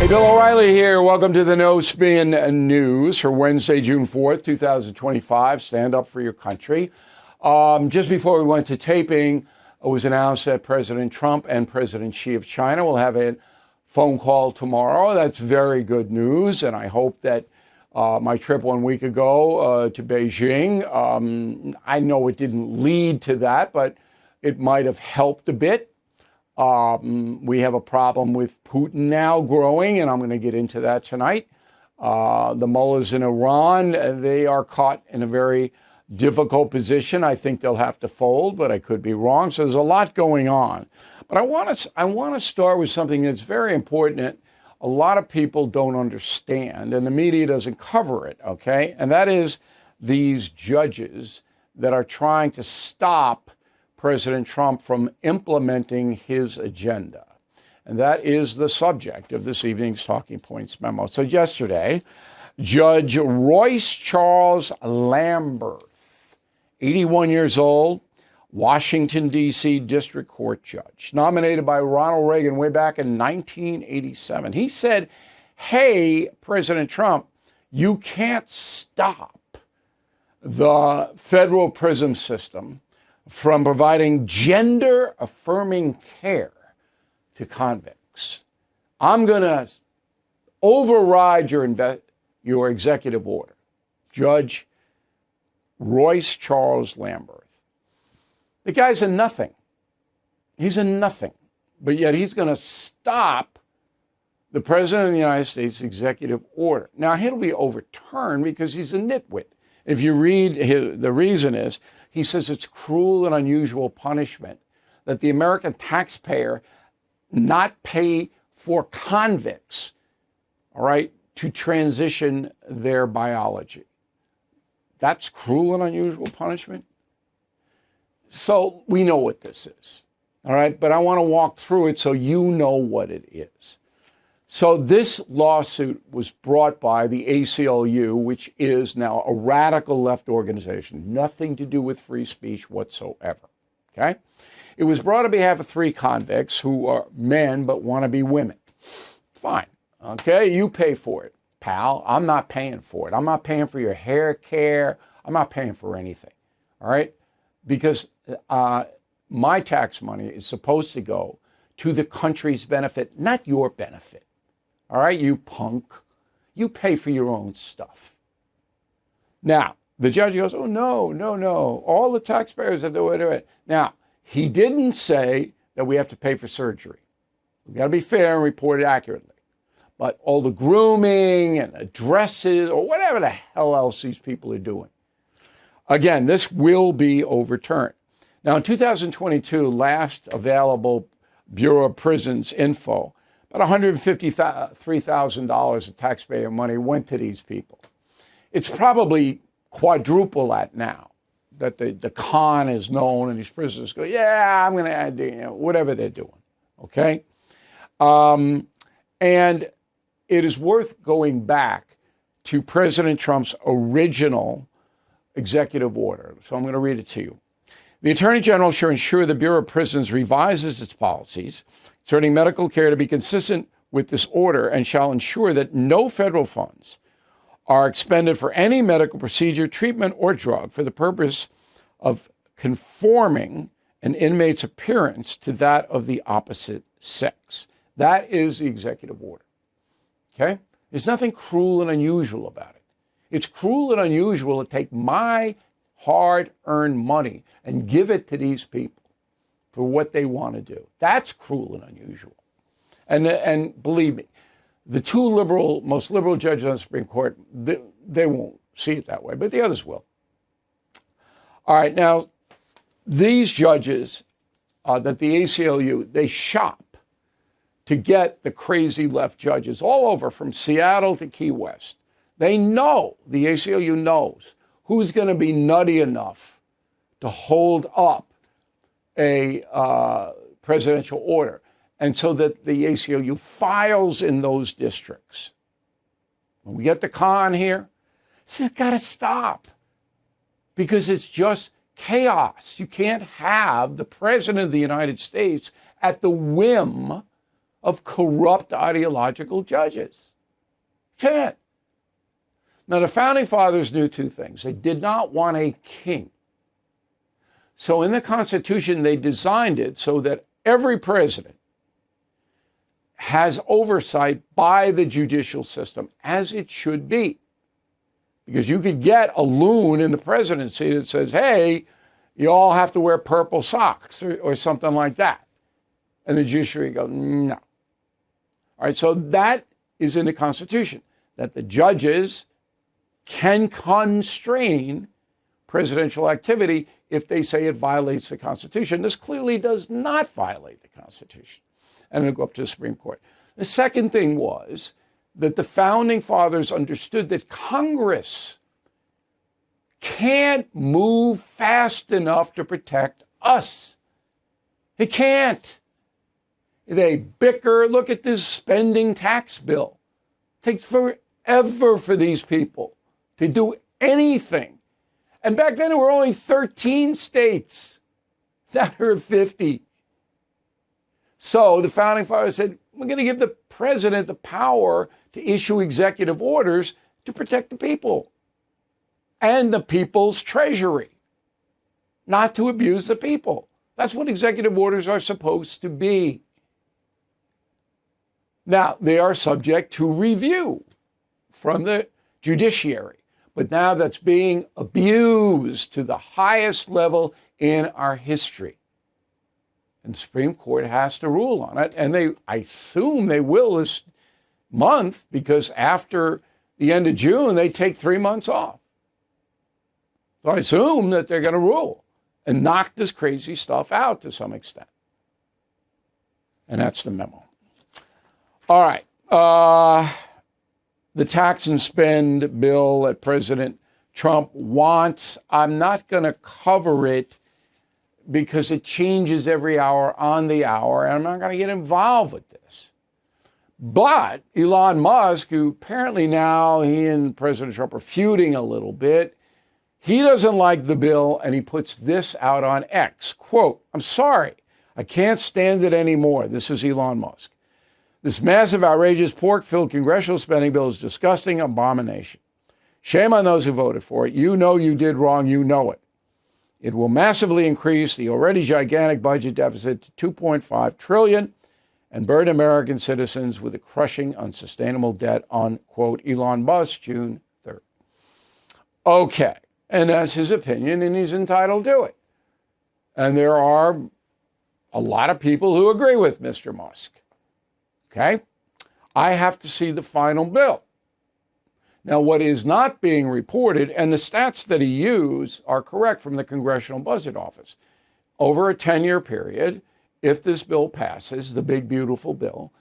Bill O'Reilly here. Welcome to the No Spin News for Wednesday, June 4th, 2025. Stand up for your country. Just before we went to taping, it was announced that President Trump and President Xi of China will have a phone call tomorrow. That's very good news, and I hope that my trip 1 week ago to Beijing, I know it didn't lead to that, but it might have helped a bit. We have a problem with Putin now growing, and I'm going to get into that tonight. The mullahs in Iran, they are caught in a very difficult position. I think they'll have to fold, but I could be wrong. So there's a lot going on. But I want to start with something that's very important that a lot of people don't understand, and the media doesn't cover it, okay? And that is these judges that are trying to stop President Trump from implementing his agenda. And that is the subject of this evening's Talking Points memo. So yesterday, Judge Royce Charles Lamberth, 81 years old, Washington, D.C. District Court judge, nominated by Ronald Reagan way back in 1987. He said, hey, President Trump, you can't stop the federal prison system from providing gender-affirming care to convicts. I'm going to override your executive order. Judge Royce Charles Lamberth. The guy's a nothing. He's a nothing. But yet he's going to stop the President of the United States executive order. Now, he'll be overturned because he's a nitwit. If you read the reason is, he says it's cruel and unusual punishment that the American taxpayer not pay for convicts, all right, to transition their biology. That's cruel and unusual punishment. So we know what this is, all right, but I want to walk through it so you know what it is. So this lawsuit was brought by the ACLU, which is now a radical left organization, nothing to do with free speech whatsoever, okay? It was brought on behalf of 3 convicts who are men but want to be women. Fine, okay, you pay for it, pal. I'm not paying for it. I'm not paying for your hair care. I'm not paying for anything, all right? Because my tax money is supposed to go to the country's benefit, not your benefit. All right, you punk. You pay for your own stuff. Now, the judge goes, oh, no. All the taxpayers have to do it. Now, he didn't say that we have to pay for surgery. We've got to be fair and report it accurately. But all the grooming and the dresses or whatever the hell else these people are doing. Again, this will be overturned. Now, in 2022, last available Bureau of Prisons info, about $153,000 of taxpayer money went to these people. It's probably quadruple that now, that the con is known and these prisoners go, yeah, I'm going to, whatever they're doing, okay? And it is worth going back to President Trump's original executive order. So I'm going to read it to you. The Attorney General shall ensure the Bureau of Prisons revises its policies concerning medical care to be consistent with this order and shall ensure that no federal funds are expended for any medical procedure, treatment, or drug for the purpose of conforming an inmate's appearance to that of the opposite sex. That is the executive order. Okay? There's nothing cruel and unusual about it. It's cruel and unusual to take my hard-earned money and give it to these people for what they want to do. That's cruel and unusual. And believe me, the 2 most liberal judges on the Supreme Court, they won't see it that way, but the others will. All right, now, these judges that the ACLU, they shop to get the crazy left judges all over from Seattle to Key West. They know, the ACLU knows, who's going to be nutty enough to hold up a presidential order. And so that the ACLU files in those districts. When we get the con here, this has got to stop because it's just chaos. You can't have the President of the United States at the whim of corrupt ideological judges. Can't. Now, the Founding Fathers knew two things. They did not want a king. So in the Constitution, they designed it so that every president has oversight by the judicial system, as it should be. Because you could get a loon in the presidency that says, hey, you all have to wear purple socks or something like that. And the judiciary goes, no. All right, so that is in the Constitution, that the judges can constrain presidential activity if they say it violates the Constitution. This clearly does not violate the Constitution. And it'll go up to the Supreme Court. The second thing was that the Founding Fathers understood that Congress can't move fast enough to protect us. It can't. They bicker. Look at this spending tax bill. It takes forever for these people to do anything. And back then there were only 13 states. Now there are 50. So the Founding Fathers said, we're going to give the president the power to issue executive orders to protect the people and the people's treasury, not to abuse the people. That's what executive orders are supposed to be. Now, they are subject to review from the judiciary, but now that's being abused to the highest level in our history. And the Supreme Court has to rule on it. And I assume they will this month, because after the end of June, they take 3 months off. So I assume that they're going to rule and knock this crazy stuff out to some extent. And that's the memo. All right. The tax and spend bill that President Trump wants, I'm not going to cover it because it changes every hour on the hour, and I'm not going to get involved with this. But Elon Musk, who apparently now he and President Trump are feuding a little bit, he doesn't like the bill, and he puts this out on X. Quote, I'm sorry, I can't stand it anymore. This is Elon Musk. This massive, outrageous, pork-filled congressional spending bill is disgusting, abomination. Shame on those who voted for it. You know you did wrong. You know it. It will massively increase the already gigantic budget deficit to $2.5 trillion and burden American citizens with a crushing, unsustainable debt, unquote, Elon Musk, June 3rd. Okay, and that's his opinion, and he's entitled to it. And there are a lot of people who agree with Mr. Musk. Okay? I have to see the final bill. Now, what is not being reported, and the stats that he used are correct from the Congressional Budget Office, over a 10-year period, if this bill passes, the big, beautiful bill,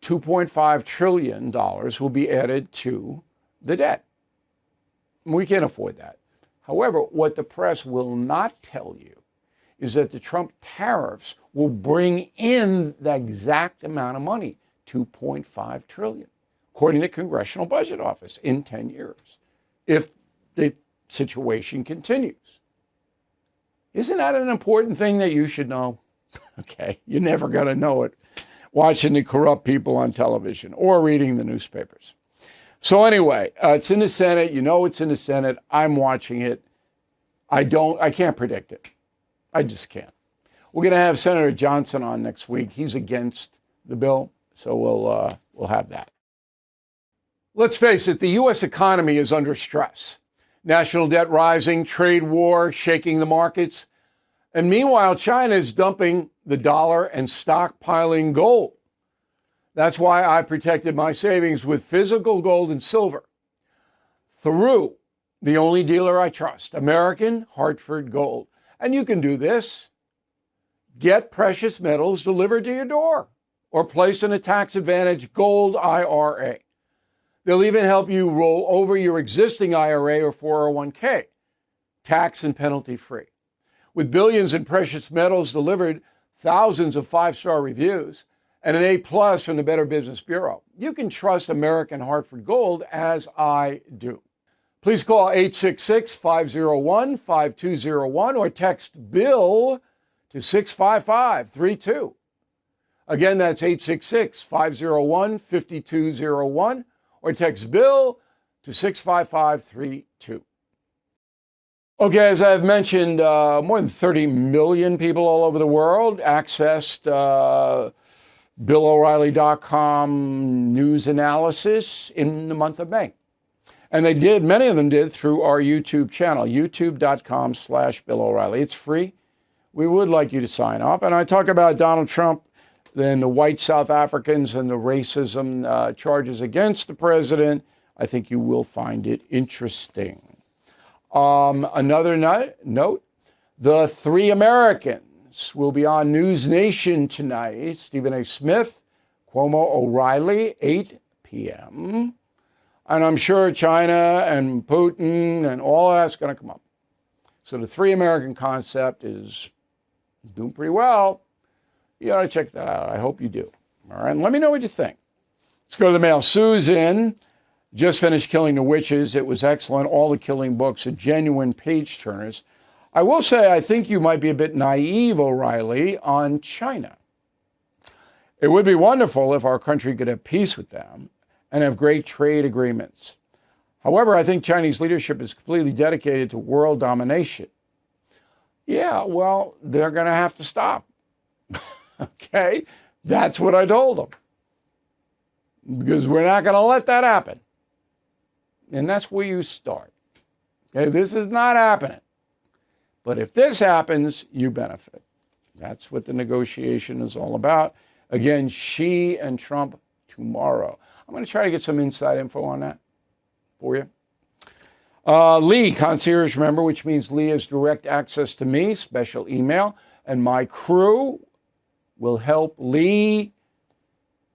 $2.5 trillion will be added to the debt. We can't afford that. However, what the press will not tell you is that the Trump tariffs will bring in the exact amount of money, $2.5 trillion. According to the Congressional Budget Office, in 10 years, if the situation continues. Isn't that an important thing that you should know? Okay, you're never going to know it watching the corrupt people on television or reading the newspapers. So anyway, it's in the Senate. You know it's in the Senate. I'm watching it. I can't predict it. I just can't. We're going to have Senator Johnson on next week. He's against the bill, so we'll have that. Let's face it, the U.S. economy is under stress. National debt rising, trade war shaking the markets. And meanwhile, China is dumping the dollar and stockpiling gold. That's why I protected my savings with physical gold and silver through the only dealer I trust, American Hartford Gold. And you can do this. Get precious metals delivered to your door or place in a tax-advantaged gold IRA. They'll even help you roll over your existing IRA or 401k, tax and penalty free. With billions in precious metals delivered, thousands of 5-star reviews, and an A+ from the Better Business Bureau, you can trust American Hartford Gold as I do. Please call 866-501-5201 or text BILL to 65532. Again, that's 866-501-5201 or text Bill to 65532. Okay, as I've mentioned, more than 30 million people all over the world accessed BillO'Reilly.com news analysis in the month of May. And many of them did through our YouTube channel, youtube.com/Bill O'Reilly. It's free. We would like you to sign up. And I talk about Donald Trump, then the white South Africans and the racism charges against the president. I think you will find it interesting. Another note, the Three Americans will be on News Nation tonight. Stephen A. Smith, Cuomo, O'Reilly, 8 p.m. And I'm sure China and Putin and all that's going to come up. So the Three American concept is doing pretty well. You ought to check that out. I hope you do. All right, and let me know what you think. Let's go to the mail. Susan just finished Killing the Witches. It was excellent. All the Killing books are genuine page turners. I will say I think you might be a bit naive, O'Reilly, on China. It would be wonderful if our country could have peace with them and have great trade agreements. However, I think Chinese leadership is completely dedicated to world domination. Yeah, well, they're going to have to stop. Okay? That's what I told them. Because we're not going to let that happen. And that's where you start. Okay? This is not happening. But if this happens, you benefit. That's what the negotiation is all about. Again, Xi and Trump tomorrow. I'm going to try to get some inside info on that for you. Lee, concierge member, which means Lee has direct access to me, special email, and my crew will help Lee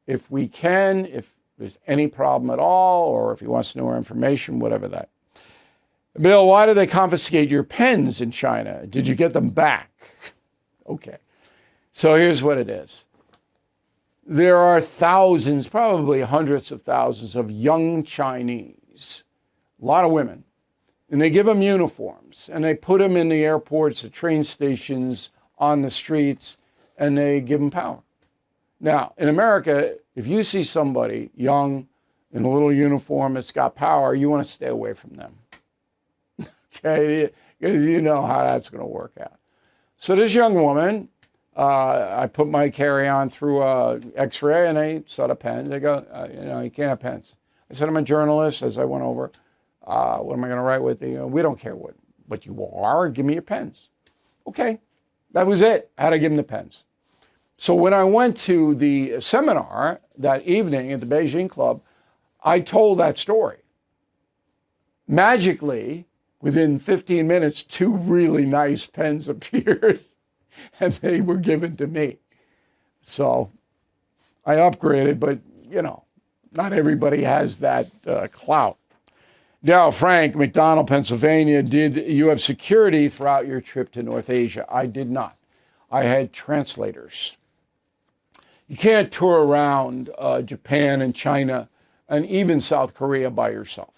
if we can, if there's any problem at all, or if he wants to know more information, whatever that. Bill, why did they confiscate your pens in China? Did you get them back? Okay. So here's what it is. There are thousands, probably hundreds of thousands of young Chinese, a lot of women, and they give them uniforms, and they put them in the airports, the train stations, on the streets, and they give them power. Now, in America, if you see somebody young in a little uniform that's got power, you want to stay away from them. Okay? Because you know how that's going to work out. So this young woman, I put my carry-on through X-ray, and they saw the pens. They go, you can't have pens. I said, I'm a journalist. As I went over, what am I going to write with? We don't care what you are. Give me your pens. Okay. That was it. I had to give them the pens. So when I went to the seminar that evening at the Beijing Club, I told that story. Magically, within 15 minutes, 2 really nice pens appeared, and they were given to me. So I upgraded, but, not everybody has that clout. Now, Frank, McDonald, Pennsylvania, did you have security throughout your trip to North Asia? I did not. I had translators. You can't tour around Japan and China and even South Korea by yourself.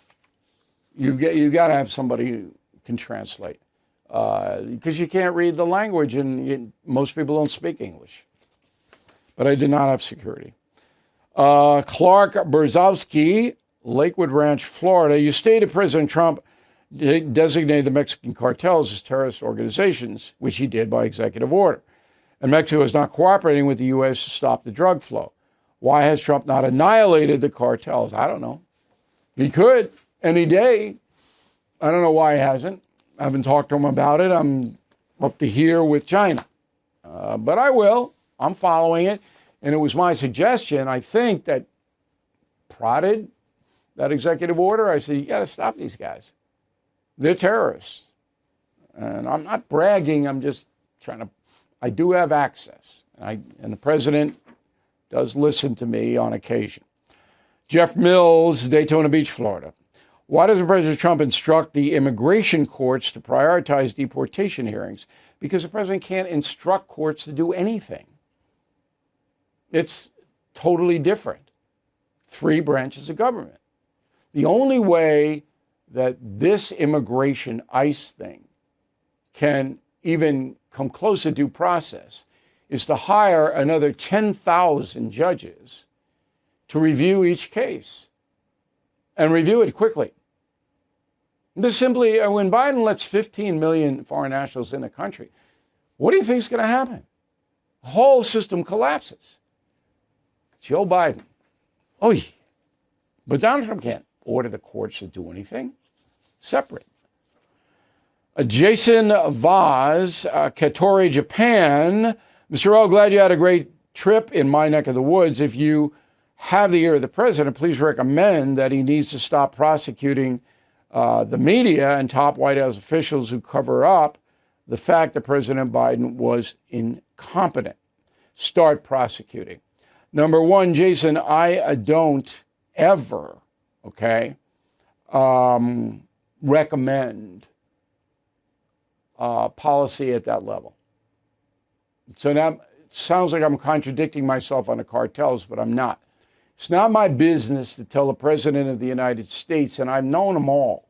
You got to have somebody who can translate because you can't read the language, and most people don't speak English. But I did not have security. Clark Berzowski, Lakewood Ranch, Florida. You stated President Trump designated the Mexican cartels as terrorist organizations, which he did by executive order. And Mexico is not cooperating with the U.S. to stop the drug flow. Why has Trump not annihilated the cartels? I don't know. He could any day. I don't know why he hasn't. I haven't talked to him about it. I'm up to here with China. But I will. I'm following it. And it was my suggestion, I think, that prodded that executive order. I said, you got to stop these guys. They're terrorists. And I'm not bragging. I'm just trying to, I do have access. And the president does listen to me on occasion. Jeff Mills, Daytona Beach, Florida. Why doesn't President Trump instruct the immigration courts to prioritize deportation hearings? Because the president can't instruct courts to do anything. It's totally different. 3 branches of government. The only way that this immigration ICE thing can even come close to due process is to hire another 10,000 judges to review each case and review it quickly. This simply, when Biden lets 15 million foreign nationals in the country, what do you think is going to happen? The whole system collapses. Joe Biden. Oh, yeah. But Donald Trump can't order the courts to do anything. Separate. Jason Vaz, Katori, Japan. Mr. O, glad you had a great trip in my neck of the woods. If you have the ear of the president, please recommend that he needs to stop prosecuting the media and top White House officials who cover up the fact that President Biden was incompetent. Start prosecuting. Number one, Jason, I don't ever, recommend policy at that level. So now it sounds like I'm contradicting myself on the cartels, but I'm not. It's not my business to tell the President of the United States, and I've known them all,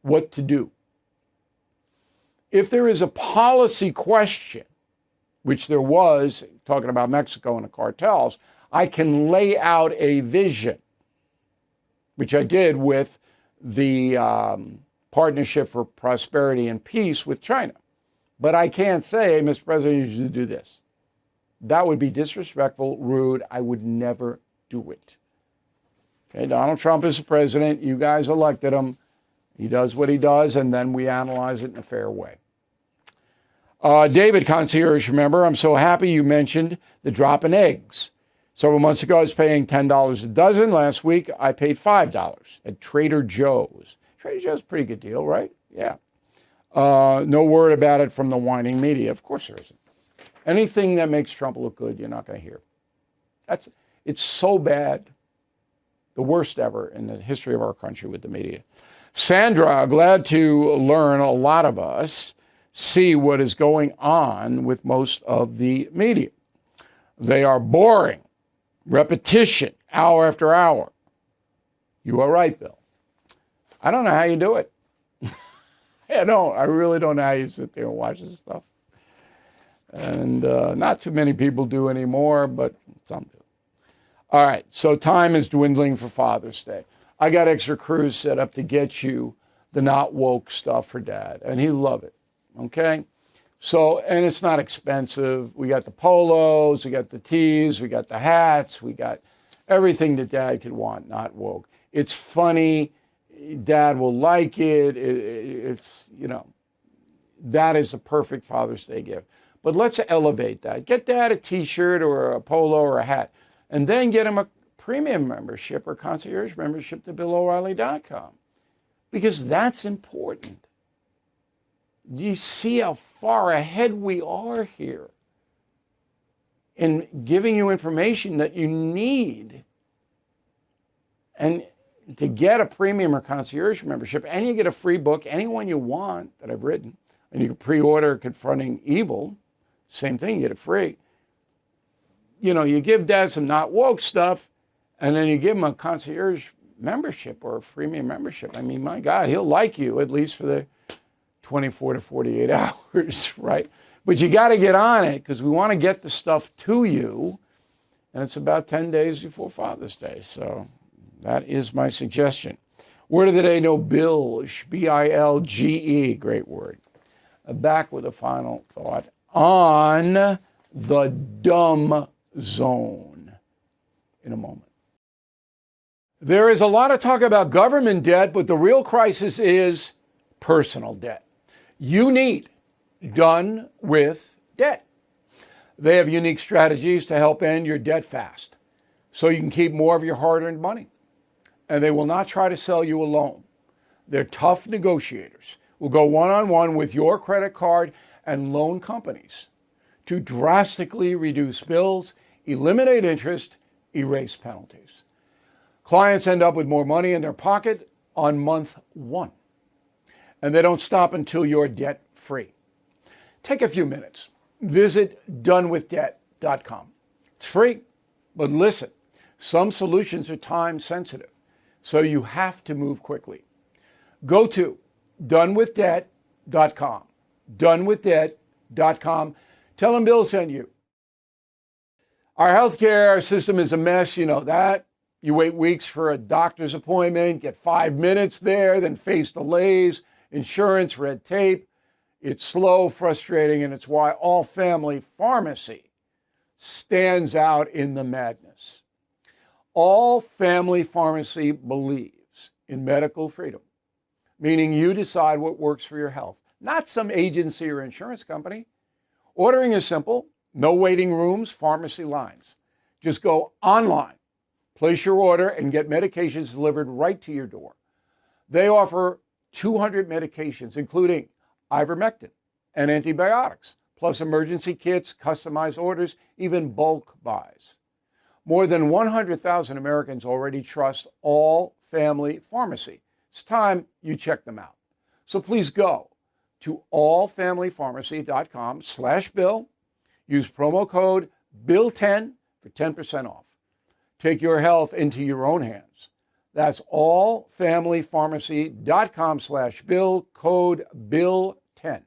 what to do. If there is a policy question, which there was, talking about Mexico and the cartels, I can lay out a vision, which I did with the Partnership for Prosperity and Peace with China. But I can't say, Mr. President, you should do this. That would be disrespectful, rude. I would never do it. Okay, Donald Trump is the president. You guys elected him. He does what he does, and then we analyze it in a fair way. David, concierge member, I'm so happy you mentioned the drop in eggs. Several months ago, I was paying $10 a dozen. Last week, I paid $5 at Trader Joe's. Trader Joe's, pretty good deal, right? Yeah. No word about it from the whining media. Of course there isn't. Anything that makes Trump look good, you're not going to hear. It's so bad. The worst ever in the history of our country with the media. Sandra, glad to learn a lot of us see what is going on with most of the media. They are boring. Repetition, hour after hour. You are right, Bill. I don't know how you do it. I really don't know how you sit there and watch this stuff. And not too many people do anymore, but some do. All right, so time is dwindling for Father's Day. I got extra crews set up to get you the not woke stuff for Dad, and he'll love it, okay? So, and it's not expensive. We got the polos, we got the tees, we got the hats, we got everything that Dad could want, not woke. It's funny. Dad will like it. It's, that is the perfect Father's Day gift. But let's elevate that. Get Dad a t-shirt or a polo or a hat, and then get him a premium membership or concierge membership to BillO'Reilly.com, because that's important. Do you see how far ahead we are here in giving you information that you need? And to get a premium or concierge membership, and you get a free book, any one you want that I've written, and you can pre-order Confronting Evil, same thing, you get it free. You give Dad some not woke stuff, and then you give him a concierge membership or a freemium membership. I mean, my God, he'll like you at least for the 24 to 48 hours, right? But you got to get on it because we want to get the stuff to you, and it's about 10 days before Father's Day. So that is my suggestion. Word of the day, no bilge, B-I-L-G-E, great word. Back with a final thought on the dumb zone in a moment. There is a lot of talk about government debt, but the real crisis is personal debt. You need Done with Debt. They have unique strategies to help end your debt fast, so you can keep more of your hard-earned money. And they will not try to sell you a loan. They're tough negotiators. Will go one-on-one with your credit card and loan companies to drastically reduce bills, eliminate interest, erase penalties. Clients end up with more money in their pocket on month one. And they don't stop until you're debt-free. Take a few minutes. Visit donewithdebt.com. It's free, but listen, some solutions are time sensitive, so you have to move quickly. Go to donewithdebt.com. Donewithdebt.com. Tell them Bill sent you. Our healthcare system is a mess. You know that. You wait weeks for a doctor's appointment, get 5 minutes there, then face delays, insurance, red tape. It's slow, frustrating, and it's why all family pharmacy stands out in the madness. All family pharmacy believes in medical freedom, meaning you decide what works for your health, not some agency or insurance company. Ordering is simple. No waiting rooms, pharmacy lines. Just go online, place your order, and get medications delivered right to your door. They offer 200 medications, including ivermectin and antibiotics, plus emergency kits, customized orders, even bulk buys. More than 100,000 Americans already trust All Family Pharmacy. It's time you check them out. So please go to allfamilypharmacy.com/Bill. Use promo code BILL10 for 10% off. Take your health into your own hands. That's allfamilypharmacy.com/Bill, code BILL10.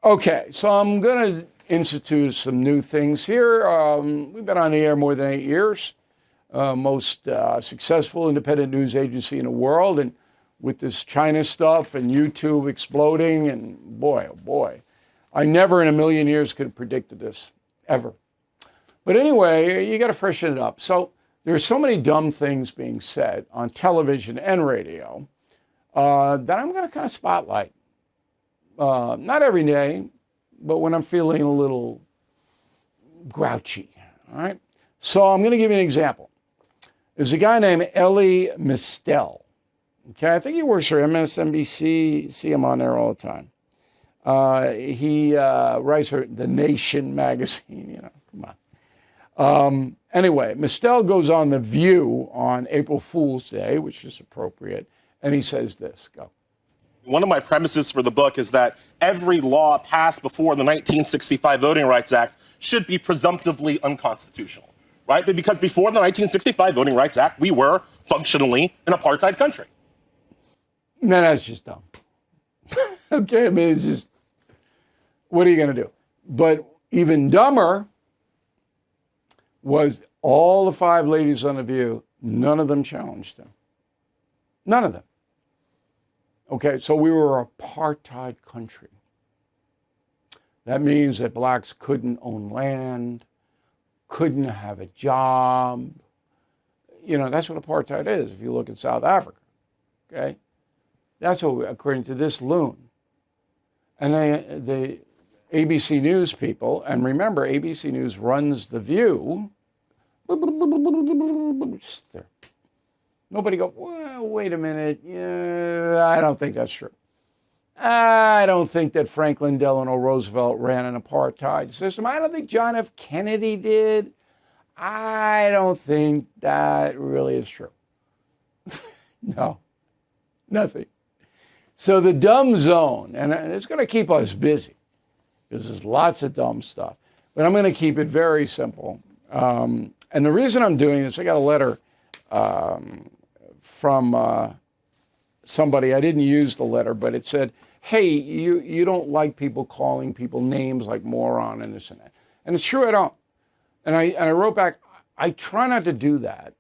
Okay, so I'm going to institute some new things here. We've been on the air more than 8 years. Most successful independent news agency in the world. And with this China stuff and YouTube exploding, and boy, oh boy, I never in a million years could have predicted this, ever. But anyway, you got to freshen it up. So there's so many dumb things being said on television and radio that I'm going to kind of spotlight. Not every day, but when I'm feeling a little grouchy, all right? So I'm going to give you an example. There's a guy named Elie Mystal. Okay, I think he works for MSNBC. See him on there all the time. He writes for The Nation magazine, you know, come on. Anyway, Mystal goes on The View on April Fool's Day, which is appropriate, and he says this, go. One of my premises for the book is that every law passed before the 1965 Voting Rights Act should be presumptively unconstitutional, right? But because before the 1965 Voting Rights Act, we were functionally an apartheid country. No, that's just dumb. Okay, I mean, it's just, what are you going to do? But even dumber was all the 5 ladies on The View, none of them challenged him. None of them. Okay, so we were an apartheid country. That means that blacks couldn't own land, couldn't have a job. You know, that's what apartheid is if you look at South Africa, okay? That's what, according to this loon. And the ABC News people, and remember, ABC News runs The View. There. Nobody go, well, wait a minute. Yeah, I don't think that's true. I don't think that Franklin Delano Roosevelt ran an apartheid system. I don't think John F. Kennedy did. I don't think that really is true. No, nothing. So the dumb zone, and it's going to keep us busy because there's lots of dumb stuff, but I'm going to keep it very simple. And the reason I'm doing this, I got a letter from somebody. I didn't use the letter, but it said, hey, you don't like people calling people names like moron and this and that. And it's true, I don't. And I wrote back, I try not to do that.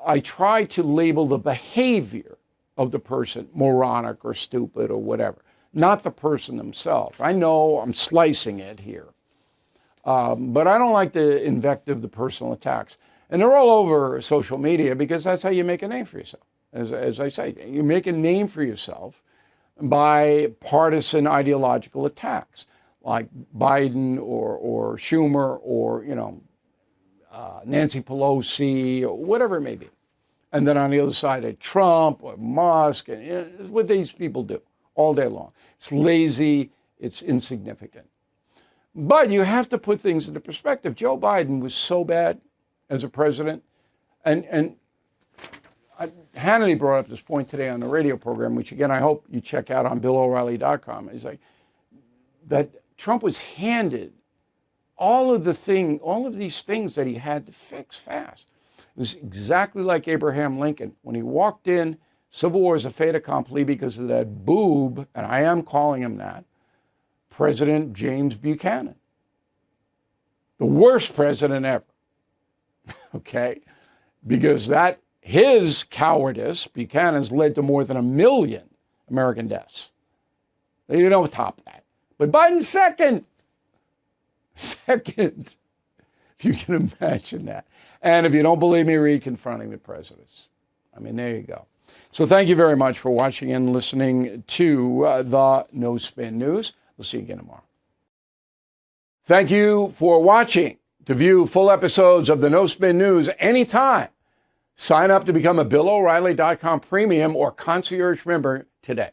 I try to label the behavior of the person moronic or stupid or whatever, not the person themselves. I know I'm slicing it here, but I don't like the invective, the personal attacks. And they're all over social media because that's how you make a name for yourself. As I say, you make a name for yourself by partisan ideological attacks, like Biden or Schumer or, you know, Nancy Pelosi or whatever it may be. And then on the other side, Trump or Musk, and it's what these people do all day long. It's lazy, it's insignificant. But you have to put things into perspective. Joe Biden was so bad as a president, and Hannity brought up this point today on the radio program, which again I hope you check out on BillO'Reilly.com. He's like that Trump was handed all of these things that he had to fix fast. It was exactly like Abraham Lincoln. When he walked in, Civil War is a fait accompli because of that boob, and I am calling him that, President James Buchanan. The worst president ever. Okay? Because his cowardice, Buchanan's, led to more than 1 million American deaths. You don't top that. But Biden's second. Second. If you can imagine that. And if you don't believe me, read Confronting the Presidents. I mean, there you go. So thank you very much for watching and listening to the No Spin News. We'll see you again tomorrow. Thank you for watching. To view full episodes of the No Spin News anytime, sign up to become a BillO'Reilly.com premium or concierge member today.